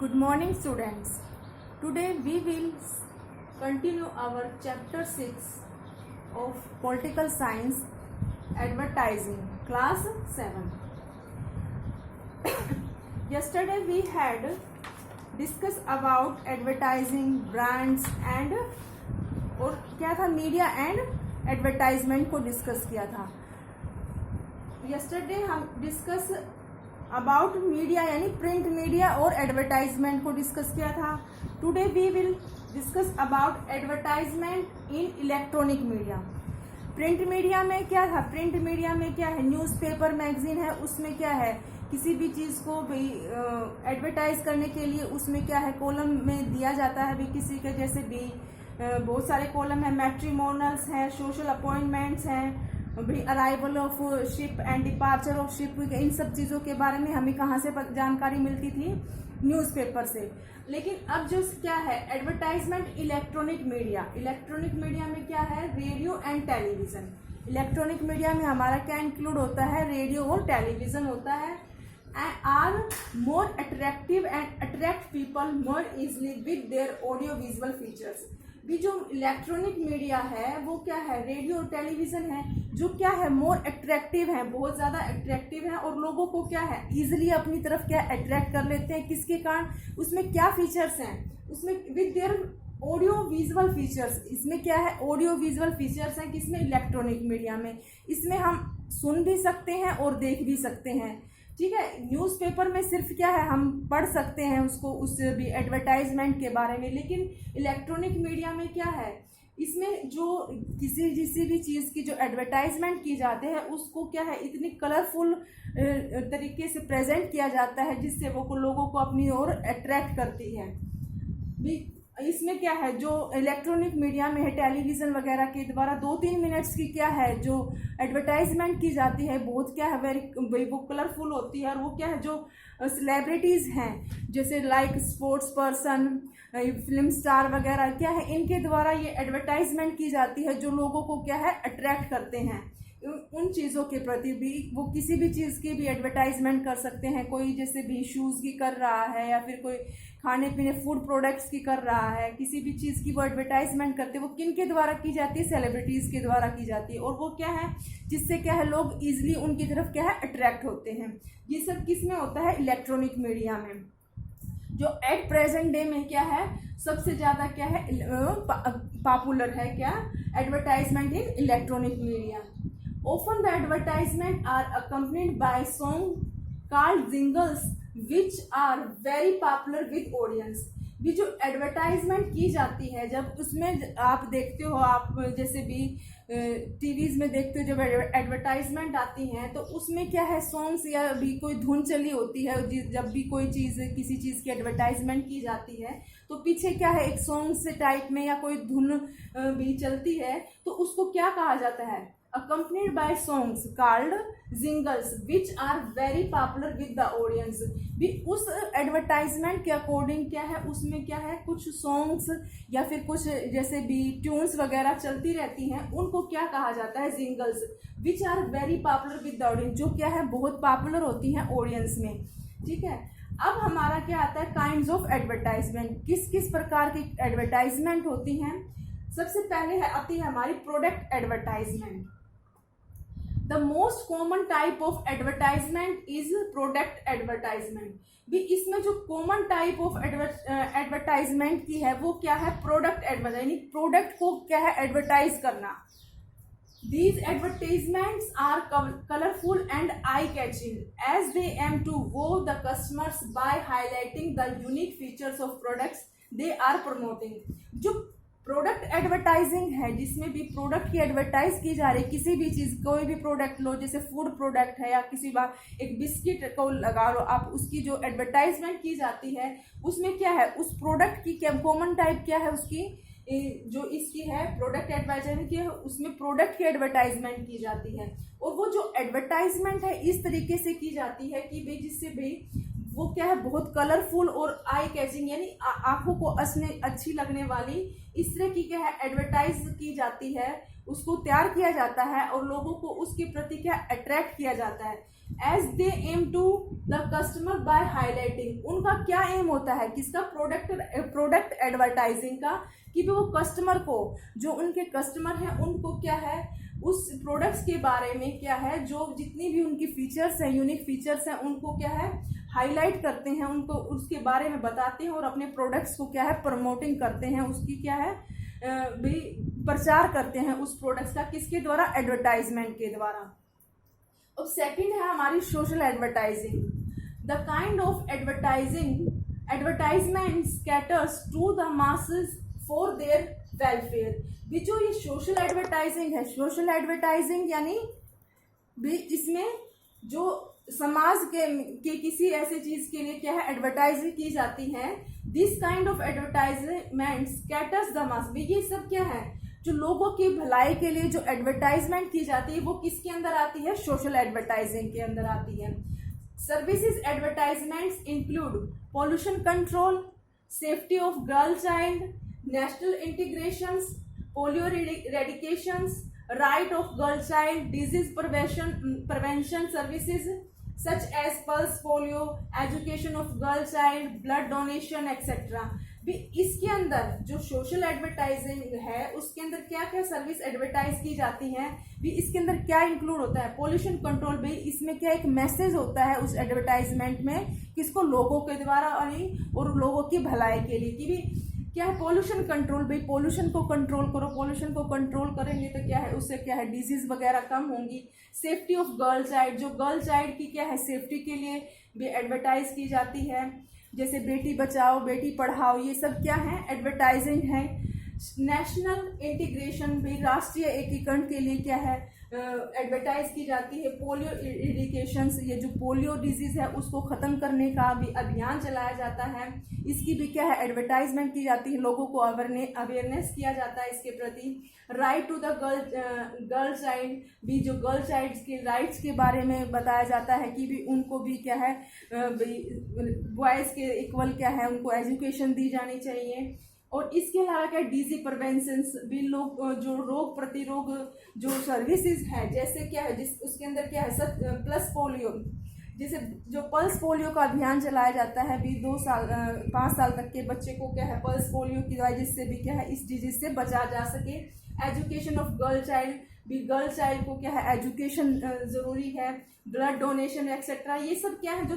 Good morning, students. Today we will continue our chapter 6 of Political Science Advertising, class 7. Yesterday we had discussed about advertising, brands and और क्या था, media and advertisement को discuss किया था. Yesterday हम discuss about media यानी print media और advertisement को डिस्कस किया था. Today we will discuss about advertisement in electronic media. Print media में क्या था, प्रिंट मीडिया में क्या है, न्यूज़पेपर मैगजीन है, उसमें क्या है, किसी भी चीज़ को भी एडवर्टाइज करने के लिए उसमें क्या है, कॉलम में दिया जाता है. भी किसी के जैसे भी बहुत सारे कॉलम है, मैट्रिमोनल्स हैं, सोशल अपॉइंटमेंट्स हैं, arrival of ship and departure of ship, इन सब चीज़ों के बारे में हमें कहाँ से जानकारी मिलती थी, न्यूज़पेपर से. लेकिन अब जो क्या है, advertisement electronic media. Electronic media में क्या है, radio and television. Electronic media में हमारा क्या इंक्लूड होता है, रेडियो और टेलीविज़न होता है. Are more attractive and attract people more easily with their audio visual features. भी जो इलेक्ट्रॉनिक मीडिया है वो क्या है, रेडियो और टेलीविज़न है, जो क्या है मोर अट्रैक्टिव है, बहुत ज़्यादा अट्रैक्टिव है और लोगों को क्या है इजीली अपनी तरफ क्या अट्रैक्ट कर लेते हैं. किसके कारण, उसमें क्या फीचर्स हैं, उसमें with their audio visual features. इसमें क्या है, ऑडियो विजुअल फीचर्स हैं किसमें, इलेक्ट्रॉनिक मीडिया में. इसमें हम सुन भी सकते हैं और देख भी सकते हैं. ठीक है, न्यूज़पेपर में सिर्फ क्या है, हम पढ़ सकते हैं उसको, उस भी एडवर्टाइजमेंट के बारे में. लेकिन इलेक्ट्रॉनिक मीडिया में क्या है, इसमें जो किसी भी चीज़ की जो एडवर्टाइजमेंट की जाते हैं उसको क्या है इतनी कलरफुल तरीके से प्रेजेंट किया जाता है जिससे वो लोगों को अपनी ओर अट्रैक्ट करती है. इसमें क्या है, जो इलेक्ट्रॉनिक मीडिया में है, टेलीविज़न वगैरह के द्वारा 2-3 मिनट्स की क्या है जो एडवर्टाइजमेंट की जाती है, बहुत क्या है वेरी वो कलरफुल होती है. और वो क्या है, जो सेलिब्रिटीज़ हैं जैसे like sports person, film star वगैरह क्या है, इनके द्वारा ये एडवर्टाइजमेंट की जाती है जो लोगों को क्या है अट्रैक्ट करते हैं उन चीज़ों के प्रति. भी वो किसी भी चीज़ की भी एडवर्टाइजमेंट कर सकते हैं. कोई जैसे भी शूज़ की कर रहा है या फिर कोई खाने पीने फूड प्रोडक्ट्स की कर रहा है, किसी भी चीज़ की वो एडवर्टाइजमेंट करते हैं. वो किन के द्वारा की जाती है, सेलिब्रिटीज़ के द्वारा की जाती है. और वो क्या है, जिससे क्या है लोग ईजिली उनकी तरफ क्या है अट्रैक्ट होते हैं. ये सब किस में होता है, इलेक्ट्रॉनिक मीडिया में. जो एट प्रेजेंट डे में क्या है, सबसे ज़्यादा क्या है पॉपुलर है क्या, advertisement in electronic media. Often the advertisement are accompanied by song called jingles which are very popular with audience. भी जो एडवर्टाइजमेंट की जाती है, जब उसमें आप देखते हो, आप जैसे भी टीवीज़ में देखते हो, जब एडवर्टाइजमेंट आती हैं तो उसमें क्या है, सॉन्ग्स या भी कोई धुन चली होती है. जब भी कोई चीज़ किसी चीज़ की एडवर्टाइजमेंट की जाती है तो पीछे क्या है एक सॉन्ग से टाइप में या कोई धुन भी चलती है, तो उसको क्या कहा जाता है, accompanied by songs called jingles which are very popular with the audience. भी उस एडवर्टाइजमेंट के अकॉर्डिंग क्या है, उसमें क्या है कुछ सॉन्ग्स या फिर कुछ जैसे भी ट्यून्स वगैरह चलती रहती हैं, उनको क्या कहा जाता है, jingles which are very popular with the audience, जो क्या है बहुत पॉपुलर होती हैं ऑडियंस में. ठीक है, अब हमारा क्या आता है, काइंड्स ऑफ एडवर्टाइजमेंट. किस किस प्रकार की एडवर्टाइजमेंट होती हैं. सबसे पहले आती है हमारी product advertisement. The most common type of advertisement is product advertisement. भी इसमें जो कॉमन टाइप ऑफ एडवर्टाइजमेंट की है वो क्या है, प्रोडक्ट एडवर्टाइज, यानी प्रोडक्ट को क्या है एडवर्टाइज करना. These advertisements are colorful and eye-catching as they aim to wow the customers by highlighting the unique features of products they are promoting. जो प्रोडक्ट एडवर्टाइजिंग है, जिसमें भी प्रोडक्ट की एडवर्टाइज की जा रही है, किसी भी चीज़, कोई भी प्रोडक्ट लो, जैसे फूड प्रोडक्ट है या किसी बार एक बिस्किट को लगा लो आप, उसकी जो एडवर्टाइजमेंट की जाती है उसमें क्या है, उस प्रोडक्ट की क्या कॉमन टाइप क्या है उसकी, जो इसकी है प्रोडक्ट एडवर्टाइजमेंट की है, उसमें प्रोडक्ट की एडवर्टाइजमेंट की जाती है. और वो जो एडवर्टाइजमेंट है इस तरीके से की जाती है कि भाई जिससे भी वो क्या है बहुत कलरफुल और आई कैचिंग, यानी आंखों को अच्छी लगने वाली इस तरह की क्या है एडवर्टाइज की जाती है. उसको तैयार किया जाता है और लोगों को उसके प्रति क्या अट्रैक्ट किया जाता है। As they aim to the customer by highlighting, उनका क्या एम होता है, किसका, प्रोडक्ट एडवर्टाइजिंग का, कि वो कस्टमर को, जो उनके कस्टमर हैं उनको क्या है उस प्रोडक्ट्स के बारे में क्या है, जो जितनी भी उनकी फीचर्स हैं, यूनिक फीचर्स हैं, उनको क्या है हाईलाइट करते हैं, उनको उसके बारे में बताते हैं और अपने प्रोडक्ट्स को क्या है प्रमोटिंग करते हैं, उसकी क्या है भी प्रचार करते हैं उस प्रोडक्ट्स का, किसके द्वारा, एडवर्टाइजमेंट के द्वारा। अब सेकंड है हमारी social advertising. The kind of advertisement caters to the masses for their welfare. भी जो ये सोशल एडवर्टाइजिंग है, सोशल एडवर्टाइजिंग यानी भी इसमें जो समाज के किसी ऐसे चीज के लिए क्या है एडवर्टाइजिंग की जाती है। This kind of advertisement caters the mass, भी ये सब क्या है जो लोगों की भलाई के लिए जो एडवर्टाइजमेंट की जाती है वो किसके अंदर आती है, सोशल एडवर्टाइजिंग के अंदर आती है। Services advertisements include pollution control, safety of girl child, national integrations, polio eradications, right of girl child, disease prevention services such as pulse polio, education of girl child, blood donation etc. भी इसके अंदर जो social advertising है उसके अंदर क्या क्या service advertise की जाती हैं, भी इसके अंदर क्या इंक्लूड होता है, पोल्यूशन कंट्रोल, भी इसमें क्या एक मैसेज होता है उस एडवर्टाइजमेंट में, किसको, लोगों के द्वारा और लोगों की भलाई के लिए, कि भी क्या है पोल्यूशन कंट्रोल, भाई पोल्यूशन को कंट्रोल करो, पोल्यूशन को कंट्रोल करेंगे तो क्या है उससे क्या है डिजीज वगैरह कम होंगी। सेफ्टी ऑफ गर्ल चाइल्ड, जो गर्ल चाइल्ड की क्या है सेफ्टी के लिए भी एडवर्टाइज की जाती है, जैसे बेटी बचाओ बेटी पढ़ाओ, ये सब क्या है एडवर्टाइजिंग है। नेशनल इंटीग्रेशन, भी राष्ट्रीय एकीकरण के लिए क्या है एडवर्टाइज की जाती है। पोलियो इरिडिकेशंस, ये जो पोलियो डिजीज है उसको खत्म करने का भी अभियान चलाया जाता है, इसकी भी क्या है एडवर्टाइजमेंट की जाती है, लोगों को अवेयरनेस किया जाता है इसके प्रति। Right to the girl child, भी जो गर्ल चाइल्ड के राइट्स के बारे में बताया जाता है कि भी उनको भी क्या है बॉयज़ के इक्वल क्या है उनको एजुकेशन दी जानी चाहिए। और इसके अलावा क्या डिजीज प्रिवेंशन, भी लोग जो रोग प्रतिरोग जो सर्विसेज है, जैसे क्या है उसके अंदर क्या है प्लस पोलियो, जैसे जो पल्स पोलियो का अभियान चलाया जाता है भी 5 साल तक के बच्चे को क्या है पल्स पोलियो की दवाई, जिससे भी क्या है इस डिजीज से बचा जा सके। एजुकेशन ऑफ गर्ल चाइल्ड, भी गर्ल चाइल्ड को क्या है एजुकेशन जरूरी है। ब्लड डोनेशन एक्सेट्रा, ये सब क्या है जो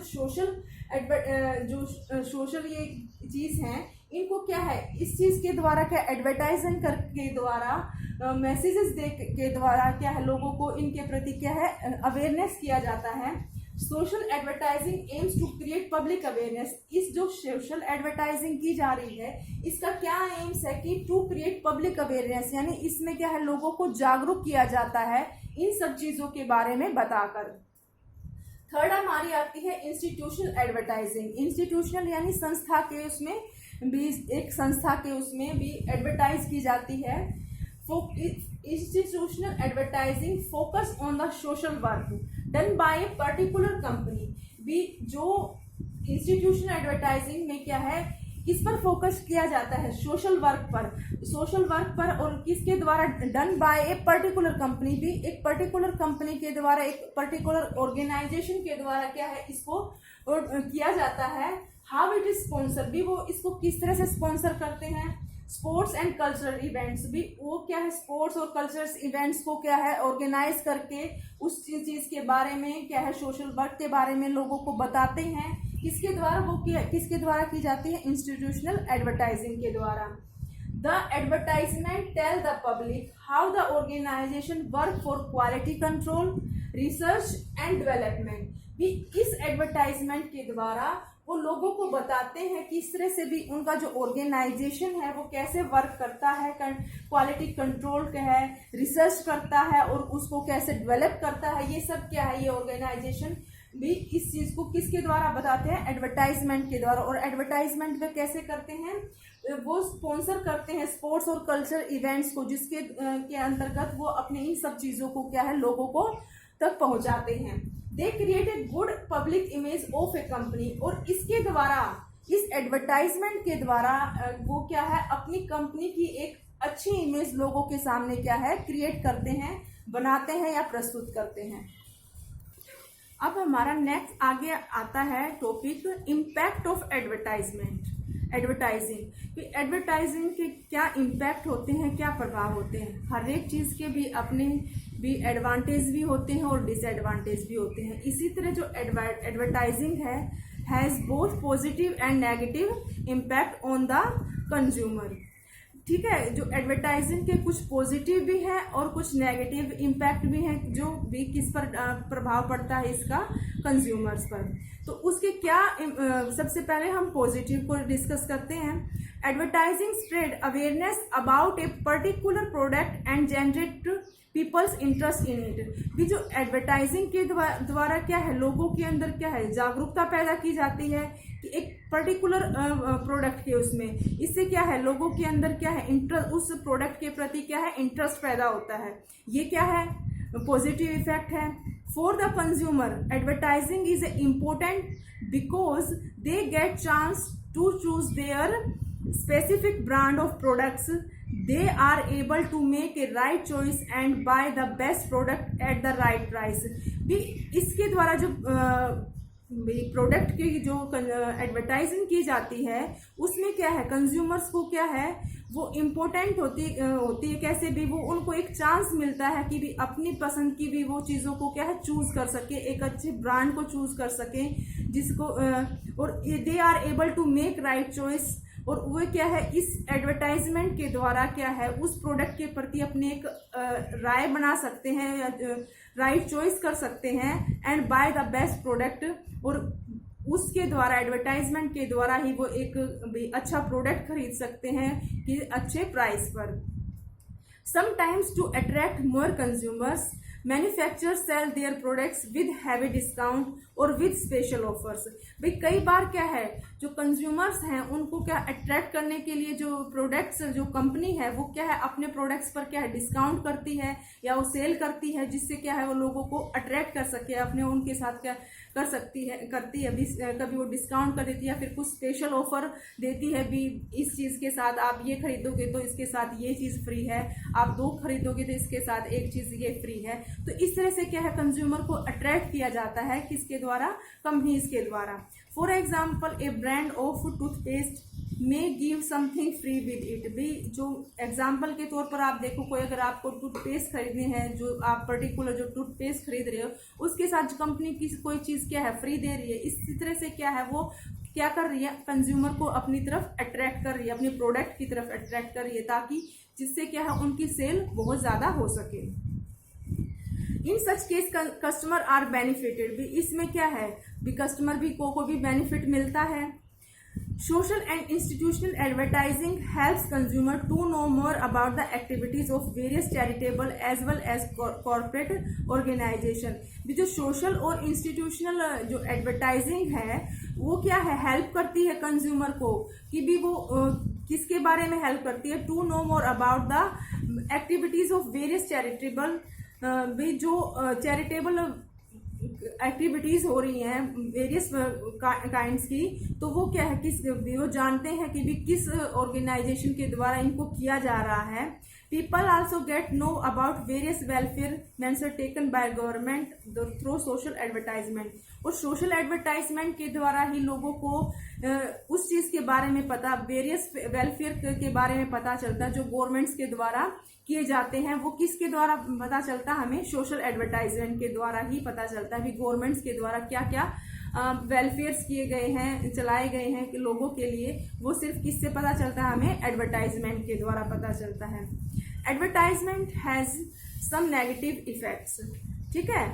सोशल ये चीज है, इनको क्या है इस चीज के द्वारा क्या एडवर्टाइजमेंट के द्वारा मैसेजेस दे के द्वारा क्या है लोगों को इनके प्रति क्या है अवेयरनेस किया जाता है। Social advertising aims to create public awareness, इस जो सोशल एडवर्टाइजिंग की जा रही है इसका क्या एम्स है कि टू क्रिएट पब्लिक अवेयरनेस, यानी इसमें क्या है लोगों को जागरूक किया जाता है इन सब चीजों के बारे में बताकर। थर्ड हमारी आती है इंस्टीट्यूशनल एडवर्टाइजिंग। इंस्टीट्यूशनल यानी संस्था के उसमें भी, एक संस्था के उसमें भी एडवर्टाइज की जाती है। Institutional advertising focus on the social work done by a particular company, भी जो इंस्टीट्यूशनल एडवर्टाइजिंग में क्या है किस पर फोकस किया जाता है, सोशल वर्क पर, और किसके द्वारा, done by a particular company, भी एक पर्टिकुलर कंपनी के द्वारा, एक पर्टिकुलर ऑर्गेनाइजेशन के द्वारा क्या है इसको किया जाता है। हाउ इट इज स्पॉन्सर, भी वो इसको किस तरह से स्पॉन्सर करते हैं। स्पोर्ट्स एंड कल्चरल इवेंट्स, भी वो क्या है स्पोर्ट्स और कल्चरल इवेंट्स को क्या है ऑर्गेनाइज करके उस चीज के बारे में क्या है सोशल वर्क के बारे में लोगों को बताते हैं, किसके द्वारा, वो किसके द्वारा की जाती है, इंस्टीट्यूशनल एडवर्टाइजिंग के द्वारा। The advertisement tell the public how the organisation work for quality control, research and development, भी इस एडवर्टाइजमेंट के द्वारा वो लोगों को बताते हैं कि इस तरह से भी उनका जो ऑर्गेनाइजेशन है वो कैसे वर्क करता है, क्वालिटी कंट्रोल क्या है, रिसर्च करता है और उसको कैसे डेवलप करता है, ये सब क्या है ये ऑर्गेनाइजेशन भी इस चीज को किसके द्वारा बताते हैं, एडवर्टाइजमेंट के द्वारा। और एडवर्टाइजमेंट वे कैसे करते हैं, वो स्पॉन्सर करते हैं स्पोर्ट्स और कल्चर इवेंट्स को, जिसके के अंतर्गत वो अपने इन सब चीजों को क्या है लोगों को तक पहुंचाते हैं। They create a good public image of A company, और इसके द्वारा, इस एडवर्टाइजमेंट के द्वारा वो क्या है अपनी कंपनी की एक अच्छी इमेज लोगों के सामने क्या है क्रिएट करते हैं, बनाते हैं या प्रस्तुत करते हैं। अब हमारा नेक्स्ट आगे आता है topic impact of advertising. Advertising के क्या इम्पैक्ट होते हैं, क्या प्रभाव होते हैं। हर एक चीज के भी अपने भी एडवांटेज भी होते हैं और डिसएडवांटेज भी होते हैं। इसी तरह जो एडवर्टाइजिंग है has both positive and negative impact on the consumer. ठीक है, जो एडवर्टाइजिंग के कुछ पॉजिटिव भी है और कुछ नेगेटिव इम्पैक्ट भी हैं, जो भी किस पर प्रभाव पड़ता है इसका कंज्यूमर्स पर। तो उसके क्या सबसे पहले हम पॉजिटिव को डिस्कस करते हैं। Advertising spread awareness about a particular product and generate people's interest in it. भी जो एडवर्टाइजिंग के द्वारा क्या है लोगों के अंदर क्या है जागरूकता पैदा की जाती है कि एक पर्टिकुलर प्रोडक्ट के उसमें, इससे क्या है लोगों के अंदर क्या है इंटरेस्ट, उस प्रोडक्ट के प्रति क्या है इंटरेस्ट पैदा होता है। ये क्या है पॉजिटिव इफेक्ट है। For the consumer advertising is important because they get chance to choose their specific brand of products. They are able to make a right choice and buy the best product at the right price. भी इसके द्वारा जो product की जो advertising की जाती है उसमें क्या है कंज्यूमर्स को क्या है वो इम्पोर्टेंट होती है। कैसे भी वो उनको एक चांस मिलता है कि भी अपनी पसंद की भी वो चीज़ों को क्या है चूज कर सके, एक अच्छे ब्रांड को चूज कर सके जिसको और they are able to make right choice. और वो क्या है इस एडवर्टाइजमेंट के द्वारा क्या है उस प्रोडक्ट के प्रति अपने एक राय बना सकते हैं या राइट चॉइस कर सकते हैं and by the best product. और उसके द्वारा एडवर्टाइजमेंट के द्वारा ही वो एक अच्छा प्रोडक्ट खरीद सकते हैं कि अच्छे प्राइस पर। Sometimes to attract more consumers manufacturers sell their products with heavy discount और विद स्पेशल ऑफर्स। भाई कई बार क्या है जो कंज्यूमर्स हैं उनको क्या अट्रैक्ट करने के लिए जो प्रोडक्ट्स जो कंपनी है वो क्या है अपने प्रोडक्ट्स पर क्या है डिस्काउंट करती है या वो सेल करती है, जिससे क्या है वो लोगों को अट्रैक्ट कर सके अपने उनके साथ क्या कर सकती है करती है। कभी वो डिस्काउंट कर देती है या फिर कुछ स्पेशल ऑफर देती है भी इस चीज़ के साथ आप ये खरीदोगे तो इसके साथ ये चीज़ फ्री है, आप 2 खरीदोगे तो इसके साथ एक चीज़ ये फ्री है। तो इस तरह से क्या है कंज्यूमर को अट्रैक्ट किया जाता है किसके द्वारा कंपनीज के द्वारा। For example A brand of toothpaste may give something free with it. भी जो एग्जाम्पल के तौर पर आप देखो कोई अगर आपको टूथपेस्ट खरीदने हैं जो आप पर्टिकुलर जो टूथपेस्ट खरीद रहे हो उसके साथ कंपनी की कोई चीज़ क्या है फ्री दे रही है। इसी तरह से क्या है वो क्या कर रही है कंज्यूमर को अपनी तरफ अट्रैक्ट कर रही है, अपने प्रोडक्ट की तरफ अट्रैक्ट कर रही है ताकि जिससे क्या है उनकी सेल बहुत ज़्यादा हो सके। In such case customer are benefited. भी इसमें क्या है भी कस्टमर भी को भी बेनिफिट मिलता है। Social and institutional advertising helps consumer to know more about the activities of various charitable as well as corporate organisation. भी जो सोशल और इंस्टीट्यूशनल जो एडवर्टाइजिंग है वो क्या है हेल्प करती है कंज्यूमर को कि भी वो किसके बारे में हेल्प करती है to know more about the activities of various charitable. भी जो चैरिटेबल एक्टिविटीज हो रही हैं वेरियस काइंड्स की तो वो क्या है किस वो जानते हैं कि भी किस ऑर्गेनाइजेशन के द्वारा इनको किया जा रहा है। People also get know about various welfare measures taken by government through social advertisement. और सोशल एडवर्टाइजमेंट के द्वारा ही लोगों को उस चीज़ के बारे में पता वेरियस वेलफेयर के बारे में पता चलता है जो गवर्नमेंट्स के द्वारा किए जाते हैं। वो किसके द्वारा पता चलता है हमें सोशल एडवर्टाइजमेंट के द्वारा ही पता चलता है कि गवर्नमेंट्स के द्वारा क्या क्या वेलफेयर्स किए गए हैं चलाए गए हैं कि लोगों के लिए। वो सिर्फ किससे पता चलता है हमें एडवर्टाइजमेंट के द्वारा पता चलता है। Advertisement has some negative effects. ठीक है,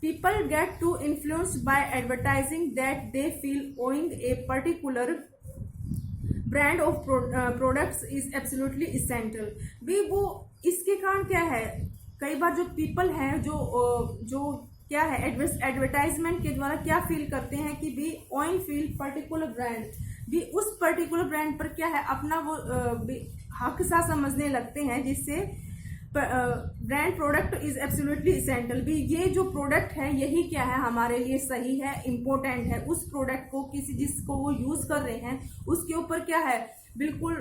people get to influenced by advertising that they feel owing a particular brand of products is absolutely essential. भी वो इसके कारण क्या है कई बार जो पीपल हैं जो क्या है एडवर्टाइजमेंट के द्वारा क्या फील करते हैं कि भी ऑइन फील पर्टिकुलर ब्रांड। भी उस पर्टिकुलर ब्रांड पर क्या है अपना वो हक सा समझने लगते हैं जिससे brand product is absolutely essential भी, ये जो प्रोडक्ट है यही क्या है हमारे लिए सही है, इम्पोर्टेंट है। उस प्रोडक्ट को किसी जिसको वो यूज कर रहे हैं उसके ऊपर क्या है, बिल्कुल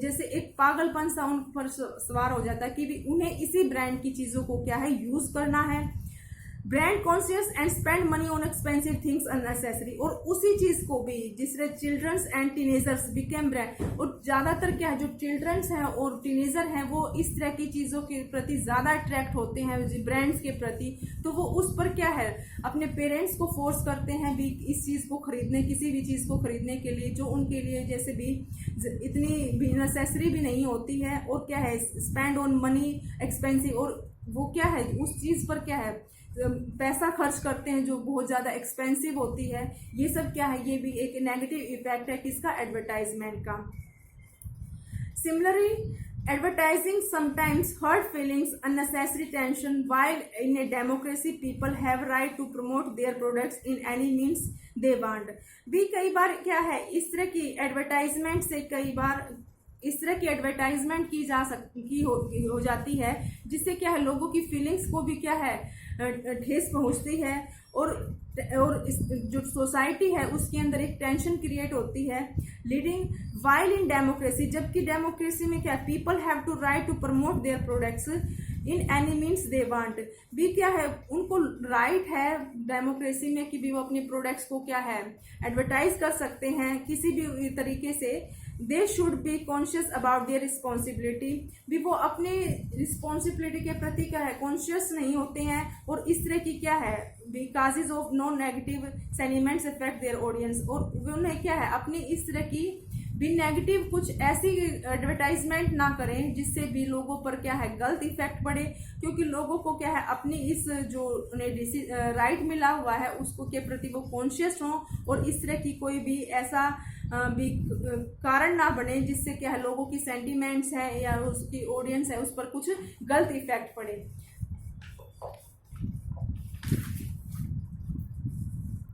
जैसे एक पागलपन सा उन पर सवार हो जाता है कि भी उन्हें इसी ब्रांड की चीजों को क्या है यूज करना है। Brand conscious and spend money on expensive things unnecessary, और उसी चीज को भी जिससे children's and teenagers became brand, और ज्यादातर क्या है जो चिल्ड्रंस हैं और टीनेजर हैं वो इस तरह की चीजों के प्रति ज्यादा अट्रैक्ट होते हैं ब्रांड्स के प्रति, तो वो उस पर क्या है अपने पेरेंट्स को फोर्स करते हैं भी इस चीज को खरीदने, किसी भी चीज को खरीदने के लिए जो उनके लिए जैसे भी इतनी भी नेसेसरी भी नहीं होती है, और क्या है स्पेंड ऑन मनी एक्सपेंसिव, और वो क्या है उस चीज पर क्या है पैसा खर्च करते हैं जो बहुत ज्यादा एक्सपेंसिव होती है। ये सब क्या है, ये भी एक नेगेटिव इफेक्ट है किसका, एडवर्टाइजमेंट का। Similarly advertising sometimes hurt feelings, unnecessary tension, while in a democracy people have right to promote their products in any means they want। भी कई बार क्या है इस तरह की एडवर्टाइजमेंट से कई बार इस तरह की एडवर्टाइजमेंट की जा सकती हो जाती है जिससे क्या है लोगों की फीलिंग्स को भी क्या है ठेस पहुंचती है, और जो सोसाइटी है उसके अंदर एक टेंशन क्रिएट होती है। लीडिंग वाइल इन डेमोक्रेसी, जबकि डेमोक्रेसी में क्या people have to right to promote their products in any means they want, भी क्या है उनको राइट है डेमोक्रेसी में कि भी वो अपने प्रोडक्ट्स को क्या है एडवर्टाइज कर सकते हैं किसी भी तरीके से। They should be conscious about their responsibility, भी वो अपने रिस्पॉन्सिबिलिटी के प्रति क्या है कॉन्शियस नहीं होते हैं, और इस तरह की क्या है causes of no negative sentiments affect their audience, और उन्हें क्या है अपनी इस तरह की भी नेगेटिव कुछ ऐसी एडवर्टाइजमेंट ना करें जिससे भी लोगों पर क्या है गलत इफेक्ट पड़े, क्योंकि लोगों को क्या है अपनी इस जो उन्हें राइट मिला हुआ है उसको के प्रति वो कॉन्शियस हों, और इस तरह की कोई भी ऐसा भी कारण ना बने जिससे क्या है लोगों की सेंटिमेंट्स है या उसकी ऑडियंस है उस पर कुछ गलत इफेक्ट पड़े।